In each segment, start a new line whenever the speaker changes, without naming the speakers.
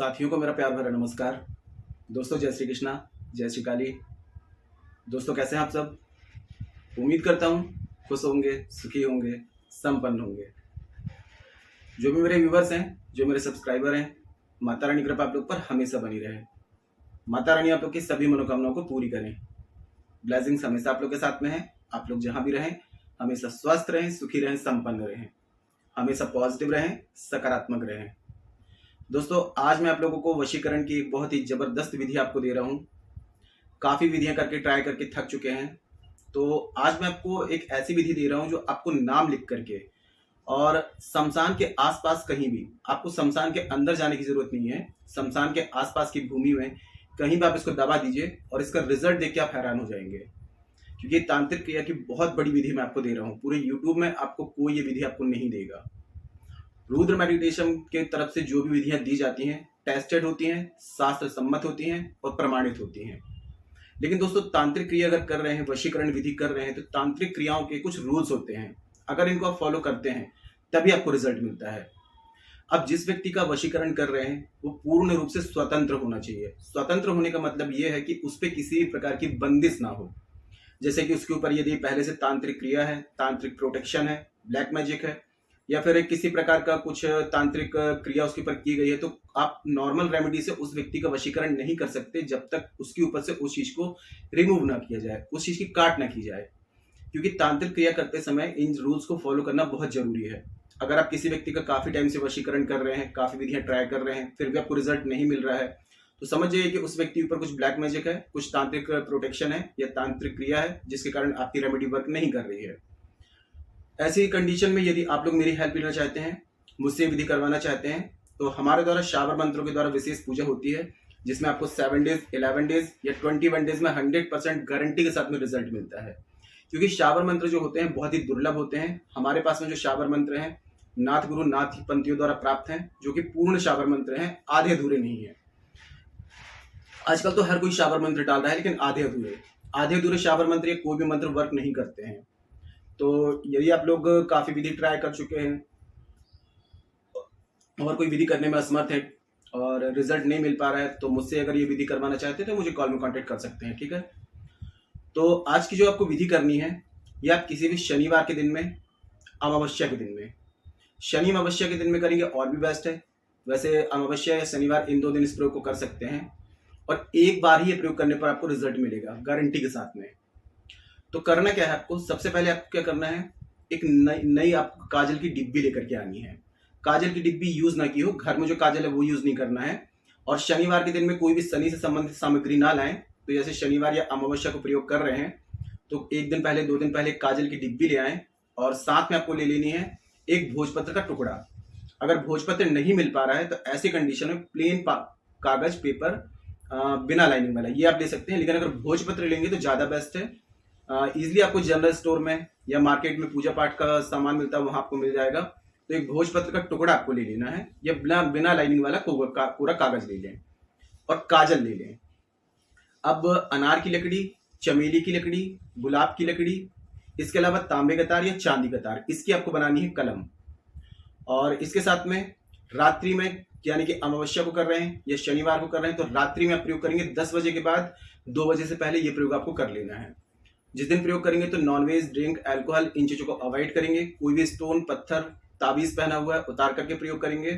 साथियों को मेरा प्यार भरा नमस्कार। दोस्तों जय श्री कृष्णा, जय श्री काली। दोस्तों कैसे हैं आप सब? उम्मीद करता हूँ खुश होंगे, सुखी होंगे, संपन्न होंगे। जो भी मेरे व्यूवर्स हैं, जो मेरे सब्सक्राइबर हैं, माता रानी कृपा आप लोग पर हमेशा बनी रहे। माता रानी आप लोग की सभी मनोकामनाओं को पूरी करें। ब्लेसिंग्स हमेशा आप लोग के साथ में है। आप लोग जहाँ भी रहें हमेशा स्वस्थ रहें, सुखी रहें, संपन्न रहें, हमेशा पॉजिटिव रहें, सकारात्मक रहें। दोस्तों आज मैं आप लोगों को वशीकरण की एक बहुत ही ज़बरदस्त विधि आपको दे रहा हूँ। काफ़ी विधियाँ करके ट्राई करके थक चुके हैं, तो आज मैं आपको एक ऐसी विधि दे रहा हूँ जो आपको नाम लिख करके और शमशान के आसपास कहीं भी, आपको शमशान के अंदर जाने की ज़रूरत नहीं है, शमशान के आसपास की भूमि में कहीं भी आप इसको दबा दीजिए और इसका रिजल्ट देख के आप हैरान हो जाएंगे। क्योंकि तांत्रिक क्रिया की बहुत बड़ी विधि मैं आपको दे रहा हूँ। पूरे यूट्यूब में आपको कोई ये विधि आपको नहीं देगा। रुद्र मेडिटेशन के तरफ से जो भी विधियां दी जाती हैं टेस्टेड होती हैं, शास्त्र सम्मत होती हैं और प्रमाणित होती हैं। लेकिन दोस्तों तांत्रिक क्रिया अगर कर रहे हैं, वशीकरण विधि कर रहे हैं, तो तांत्रिक क्रियाओं के कुछ रूल्स होते हैं। अगर इनको आप फॉलो करते हैं तभी आपको रिजल्ट मिलता है। अब जिस व्यक्ति का वशीकरण कर रहे हैं वो पूर्ण रूप से स्वतंत्र होना चाहिए। स्वतंत्र होने का मतलब ये है कि उस पर किसी भी प्रकार की बंदिश ना हो। जैसे कि उसके ऊपर यदि पहले से तांत्रिक क्रिया है, तांत्रिक प्रोटेक्शन है, ब्लैक मैजिक है, या फिर किसी प्रकार का कुछ तांत्रिक क्रिया उसके ऊपर की गई है, तो आप नॉर्मल रेमेडी से उस व्यक्ति का वशीकरण नहीं कर सकते जब तक उसके ऊपर से उस चीज को रिमूव ना किया जाए, उस चीज की काट ना की जाए। क्योंकि तांत्रिक क्रिया करते समय इन रूल्स को फॉलो करना बहुत जरूरी है। अगर आप किसी व्यक्ति का काफी टाइम से वशीकरण कर रहे हैं, काफी विधियां ट्राई कर रहे हैं, फिर भी आपको रिजल्ट नहीं मिल रहा है, तो समझ जाइए कि उस व्यक्ति के ऊपर कुछ ब्लैक मैजिक है, कुछ तांत्रिक प्रोटेक्शन है या तांत्रिक क्रिया है जिसके कारण आपकी रेमेडी वर्क नहीं कर रही है। ऐसी कंडीशन में यदि आप लोग मेरी हेल्प लेना चाहते हैं, मुझसे विधि करवाना चाहते हैं, तो हमारे द्वारा शावर मंत्रों के द्वारा विशेष पूजा होती है जिसमें आपको 7 डेज, 11 डेज या 21 डेज में 100% गारंटी के साथ में रिजल्ट मिलता है। क्योंकि शावर मंत्र जो होते हैं बहुत ही दुर्लभ होते हैं। हमारे पास में जो शावर मंत्र हैं नाथ गुरु नाथ पंथियों द्वारा प्राप्त हैं, जो कि पूर्ण शावर मंत्र हैं, आधे अधूरे नहीं है। आजकल तो हर कोई शावर मंत्र डाल रहा है, लेकिन आधे अधूरे शावर मंत्र या कोई भी मंत्र वर्क नहीं करते हैं। तो यदि आप लोग काफी विधि ट्राई कर चुके हैं और कोई विधि करने में असमर्थ है और रिजल्ट नहीं मिल पा रहा है, तो मुझसे अगर ये विधि करवाना चाहते हैं तो मुझे कॉल में कांटेक्ट कर सकते हैं, ठीक है। तो आज की जो आपको विधि करनी है ये आप किसी भी शनिवार के दिन में, अमावस्या के दिन में, शनि अमावस्या के दिन में करेंगे और भी बेस्ट है। वैसे अमावस्या या शनिवार इन 2 दिन इस प्रयोग को कर सकते हैं और एक बार ही ये प्रयोग करने पर आपको रिजल्ट मिलेगा गारंटी के साथ में। तो करना क्या है आपको, सबसे पहले आपको क्या करना है, एक नई आपको काजल की डिब्बी लेकर के आनी है। काजल की डिब्बी यूज ना की हो, घर में जो काजल है वो यूज नहीं करना है। और शनिवार के दिन में कोई भी शनि से संबंधित सामग्री ना लाएं। तो जैसे शनिवार या अमावस्या को प्रयोग कर रहे हैं तो 1 दिन पहले, 2 दिन पहले काजल की डिब्बी ले आएं और साथ में आपको ले लेनी है एक भोजपत्र का टुकड़ा। अगर भोजपत्र नहीं मिल पा रहा है तो ऐसी कंडीशन में प्लेन कागज, पेपर, बिना लाइनिंग वाला ये आप ले सकते हैं। लेकिन अगर भोजपत्र लेंगे तो ज्यादा बेस्ट है। इजिली आपको जनरल स्टोर में या मार्केट में पूजा पाठ का सामान मिलता है, वहां आपको मिल जाएगा। तो एक भोजपत्र का टुकड़ा आपको ले लेना है या बिना लाइनिंग वाला पूरा कागज ले लें और काजल ले लें। अब अनार की लकड़ी, चमेली की लकड़ी, गुलाब की लकड़ी, इसके अलावा तांबे का तार या चांदी का तार, इसकी आपको बनानी है कलम। और इसके साथ में रात्रि में, यानी कि अमावस्या को कर रहे हैं या शनिवार को कर रहे हैं, तो रात्रि में आप प्रयोग करेंगे 10 बजे के बाद, 2 बजे से पहले ये प्रयोग आपको कर लेना है। जिस दिन प्रयोग करेंगे तो नॉनवेज, ड्रिंक, अल्कोहल, इन चीजों को अवॉइड करेंगे। कोई भी स्टोन, पत्थर, ताबीज पहना हुआ है उतार करके प्रयोग करेंगे।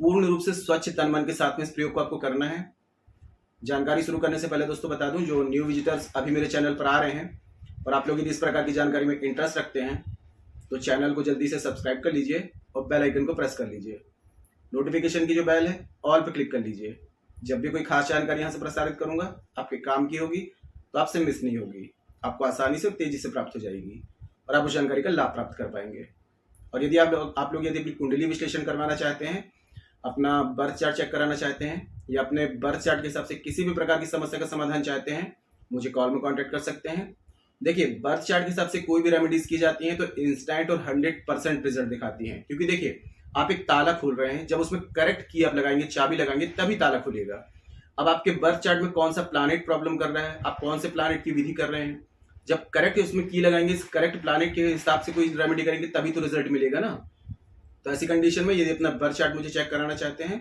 पूर्ण रूप से स्वच्छ तन मन के साथ में इस प्रयोग को आपको करना है। जानकारी शुरू करने से पहले दोस्तों बता दूं, जो न्यू विजिटर्स अभी मेरे चैनल पर आ रहे हैं और आप लोग यदि इस प्रकार की जानकारी में इंटरेस्ट रखते हैं तो चैनल को जल्दी से सब्सक्राइब कर लीजिए और बेल आइकन को प्रेस कर लीजिए। नोटिफिकेशन की जो बेल है ऑल पे क्लिक कर लीजिए। जब भी कोई खास जानकारी यहाँ से प्रसारित करूंगा आपके काम की होगी तो आपसे मिस नहीं होगी, आपको आसानी से और तेजी से प्राप्त हो जाएगी और आप उस जानकारी का लाभ प्राप्त कर पाएंगे। और यदि आप लोग यदि अपनी कुंडली विश्लेषण करवाना चाहते हैं, अपना बर्थ चार्ट चेक कराना चाहते हैं या अपने बर्थ चार्ट के हिसाब से किसी भी प्रकार की समस्या का समाधान चाहते हैं, मुझे कॉल में कांटेक्ट कर सकते हैं। देखिए बर्थ चार्ट के हिसाब से कोई भी रेमेडीज की जाती हैं तो इंस्टेंट और 100% रिजल्ट दिखाती हैं। क्योंकि देखिए आप एक ताला खोल रहे हैं, जब उसमें करेक्ट की आप लगाएंगे, चाबी लगाएंगे, तभी ताला खुलेगा। अब आपके बर्थ चार्ट में कौन सा प्लैनेट प्रॉब्लम कर रहा है, आप कौन से प्लैनेट की विधि कर रहे हैं, जब करेक्ट उसमें की लगाएंगे, करेक्ट प्लैनेट के हिसाब से कोई रेमेडी करेंगे तभी तो रिजल्ट मिलेगा ना। तो ऐसी कंडीशन में यदि अपना बर्थ चार्ट मुझे चेक कराना चाहते हैं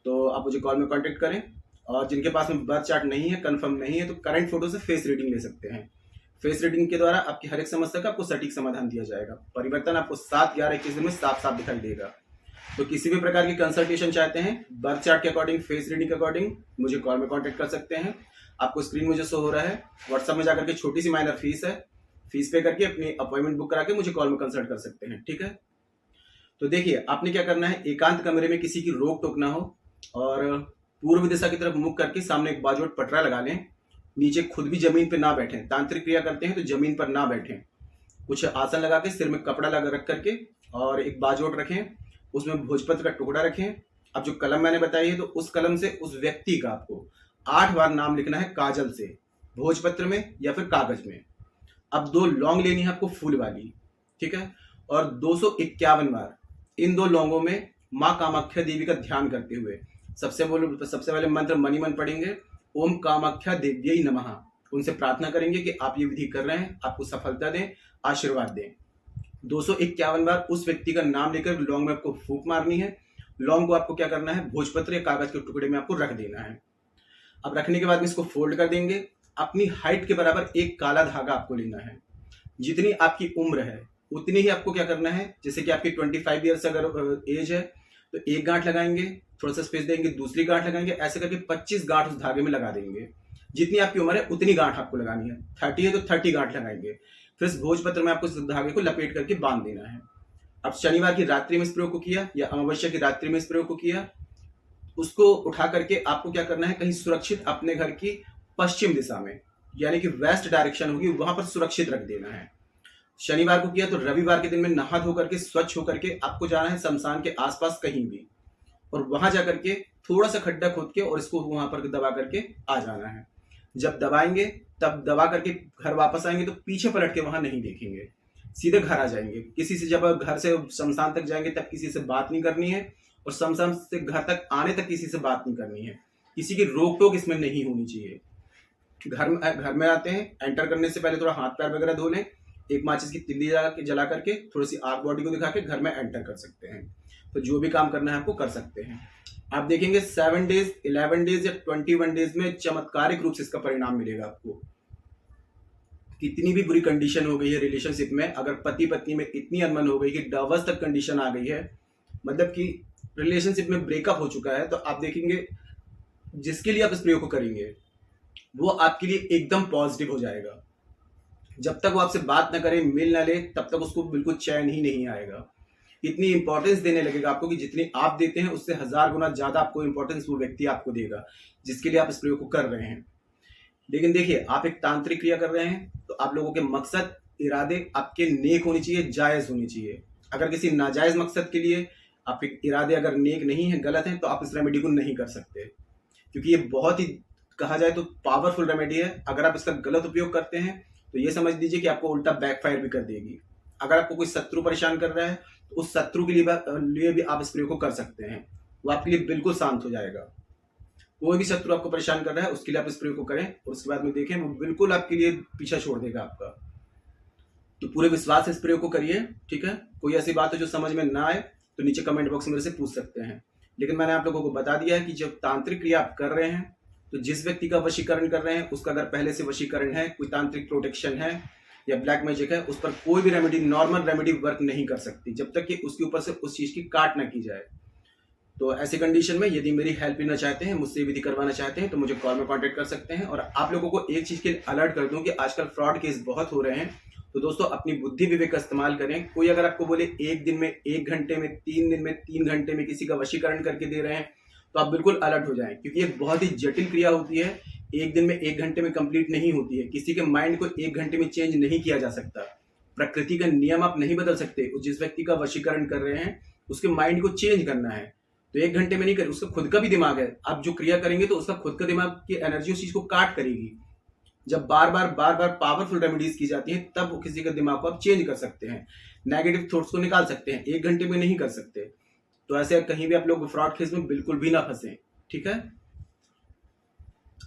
तो आप मुझे कॉल में कांटेक्ट करें। और जिनके पास में बर्थ चार्ट नहीं है, कंफर्म नहीं है, तो करंट फोटो से फेस रीडिंग ले सकते हैं। फेस रीडिंग के द्वारा आपकी हर एक समस्या का आपको सटीक समाधान दिया जाएगा। परिवर्तन आपको 7, 11, 21 दिन में साफ साफ दिखाई देगा। तो किसी भी प्रकार की कंसल्टेशन चाहते हैं बर्थ चार्ट के अकॉर्डिंग, फेस रीडिंग के अकॉर्डिंग, मुझे कॉल में कांटेक्ट कर सकते हैं। आपको स्क्रीन मुझे शो हो रहा है, व्हाट्सएप में जाकर के छोटी सी माइनर फीस है, फीस पे करके अपनी अपॉइंटमेंट बुक करा के मुझे कॉल में कंसल्ट कर सकते हैं। ठीक है, तो देखिए आपने क्या करना है, एकांत कमरे में किसी की रोक टोक ना हो और पूर्व दिशा की तरफ मुख करके सामने एक बाजूट पटरा लगा लें। नीचे खुद भी जमीन पे ना बैठें, तांत्रिक क्रिया करते हैं तो जमीन पर ना बैठें। कुछ आसन लगा के सिर में कपड़ा लगा रख करके और एक बाजोट रखें, उसमें भोजपत्र का टुकड़ा रखें। अब जो कलम मैंने बताई है, तो उस कलम से उस व्यक्ति का आपको 8 बार नाम लिखना है काजल से, भोजपत्र में या फिर कागज में। अब 2 लौंग लेनी है आपको फूल वाली, ठीक है, और 251 बार इन 2 लौंगों में माँ कामाख्या देवी का ध्यान करते हुए सबसे पहले मंत्र मणि मन पढ़ेंगे, ओम कामाख्या देव्यै नमः। उनसे प्रार्थना करेंगे कि आप ये विधि कर रहे हैं, आपको सफलता दें, आशीर्वाद दें। 251 बार उस व्यक्ति का नाम लेकर लौंग में आपको फूंक मारनी है। लौंग को आपको क्या करना है, भोजपत्र या कागज के टुकड़े में आपको रख देना है। अब रखने के बाद में इसको फोल्ड कर देंगे। अपनी हाइट के बराबर एक काला धागा आपको लेना है। जितनी आपकी उम्र है उतनी ही आपको क्या करना है, जैसे कि आपकी 25 ईयर्स अगर एज है तो एक गांठ लगाएंगे, थोड़ा सा स्पेस देंगे, दूसरी गांठ लगाएंगे, ऐसे करके 25 गांठ उस धागे में लगा देंगे। जितनी आपकी उम्र है उतनी गांठ आपको लगानी है। 30 है तो 30 गांठ लगाएंगे। फिर इस भोजपत्र में आपको इस धागे को लपेट करके बांध देना है। अब शनिवार की रात्रि में इस प्रयोग को किया या अमावस्या की रात्रि में इस प्रयोग को किया, उसको उठा करके आपको क्या करना है, कहीं सुरक्षित अपने घर की पश्चिम दिशा में, यानी कि वेस्ट डायरेक्शन होगी, वहां पर सुरक्षित रख देना है। शनिवार को किया तो रविवार के दिन में नहा धो करके स्वच्छ होकर के आपको जाना है शमशान के आसपास कहीं भी, और वहां जाकर के थोड़ा सा खड्डा खोद के और इसको वहां पर दबा करके आ जाना है। जब दबाएंगे तब दबा करके घर वापस आएंगे तो पीछे पलट के वहां नहीं देखेंगे, सीधे घर आ जाएंगे। किसी से जब घर से शमशान तक जाएंगे तब किसी से बात नहीं करनी है, और शमशान से घर तक आने तक किसी से बात नहीं करनी है। किसी की रोक टोक इसमें नहीं होनी चाहिए। घर में आते हैं, एंटर करने से पहले थोड़ा हाथ पैर वगैरह धो लें, एक माचिस की तिल्ली जला करके थोड़ी सी आग बॉडी को दिखा के घर में एंटर कर सकते हैं। तो जो भी काम करना है आपको कर सकते हैं। आप देखेंगे 7 डेज, 11 डेज या 21 डेज में चमत्कारिक रूप से इसका परिणाम मिलेगा आपको। कितनी भी बुरी कंडीशन हो गई है रिलेशनशिप में, अगर पति पत्नी में इतनी अनबन हो गई कि डिवोर्स तक कंडीशन आ गई है, मतलब कि रिलेशनशिप में ब्रेकअप हो चुका है, तो आप देखेंगे जिसके लिए आप इस प्रयोग को करेंगे वो आपके लिए एकदम पॉजिटिव हो जाएगा। जब तक वो आपसे बात ना करे, मिल ना ले, तब तक उसको बिल्कुल चैन ही नहीं आएगा। इतनी इंपॉर्टेंस देने लगेगा आपको कि जितनी आप देते हैं उससे 1000 गुना ज्यादा आपको इंपॉर्टेंस वो व्यक्ति आपको देगा जिसके लिए आप इस प्रयोग को कर रहे हैं। लेकिन देखिए, आप एक तांत्रिक क्रिया कर रहे हैं तो आप लोगों के मकसद, इरादे आपके नेक होने चाहिए, जायज होने चाहिए। अगर किसी नाजायज मकसद के लिए आपके इरादे अगर नेक नहीं है, गलत है, तो आप इस रेमेडी को नहीं कर सकते, क्योंकि ये बहुत ही कहा जाए तो पावरफुल रेमेडी है। अगर आप इसका गलत उपयोग करते हैं तो ये समझ लीजिए कि आपको उल्टा बैकफायर भी कर देगी। अगर आपको कोई शत्रु परेशान कर रहा है तो उस शत्रु के लिए भी आप इस प्रयोग को कर सकते हैं, वो आपके लिए बिल्कुल शांत हो जाएगा। कोई भी शत्रु आपको परेशान कर रहा है उसके लिए आप इस प्रयोग को करें और उसके बाद में देखें वो बिल्कुल आपके लिए पीछा छोड़ देगा आपका। तो पूरे विश्वास से इस प्रयोग को करिए, ठीक है। कोई ऐसी बात है जो समझ में ना आए तो नीचे कमेंट बॉक्स में मेरे से पूछ सकते हैं। लेकिन मैंने आप लोगों को बता दिया है कि जब तांत्रिक क्रिया आप कर रहे हैं तो जिस व्यक्ति का वशीकरण कर रहे हैं उसका अगर पहले से वशीकरण है, कोई तांत्रिक प्रोटेक्शन है या ब्लैक मैजिक है, उस पर कोई भी रेमेडी, नॉर्मल रेमेडी वर्क नहीं कर सकती जब तक कि उसके ऊपर से उस चीज की काट ना की जाए। तो ऐसी कंडीशन में यदि मेरी हेल्प लेना चाहते हैं, मुझसे विधि करवाना चाहते हैं, तो मुझे कॉल में कांटेक्ट कर सकते हैं। और आप लोगों को एक चीज के लिए अलर्ट कर दूं कि आजकल फ्रॉड केस बहुत हो रहे हैं, तो दोस्तों अपनी बुद्धि विवेक का इस्तेमाल करें। कोई अगर आपको बोले 1 दिन में, 1 घंटे में, 3 दिन में, 3 घंटे में किसी का वशीकरण करके दे रहे हैं, तो आप बिल्कुल अलर्ट हो जाएं, क्योंकि ये बहुत ही जटिल क्रिया होती है। 1 दिन में, 1 घंटे में कंप्लीट नहीं होती है। किसी के माइंड को 1 घंटे में चेंज नहीं किया जा सकता। प्रकृति का नियम आप नहीं बदल सकते। जिस व्यक्ति का वशीकरण कर रहे हैं उसके माइंड को चेंज करना है तो 1 घंटे में नहीं कर, उसका खुद का भी दिमाग है। आप जो क्रिया करेंगे तो उसका खुद का दिमाग की एनर्जी उस चीज को काट करेगी। जब बार बार पावरफुल रेमेडीज की जाती हैं तब किसी का दिमाग को आप चेंज कर सकते हैं, नेगेटिव थॉट्स को निकाल सकते हैं। 1 घंटे में नहीं कर सकते। तो ऐसे कहीं भी आप लोग फ्रॉड केस में बिल्कुल भी ना फंसे, ठीक है।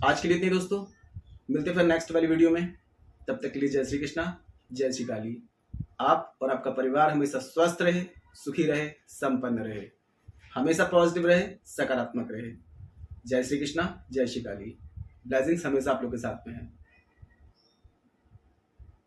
आज के लिए इतने दोस्तों, मिलते फिर नेक्स्ट वाली वीडियो में। तब तक के लिए जय श्री कृष्णा, जय श्री काली। आप और आपका परिवार हमेशा स्वस्थ रहे, सुखी रहे, संपन्न रहे। हमेशा पॉजिटिव रहे, सकारात्मक रहे। जय श्री कृष्णा, जय श्री काली। ब्लेसिंग्स हमेशा आप लोग के साथ में है।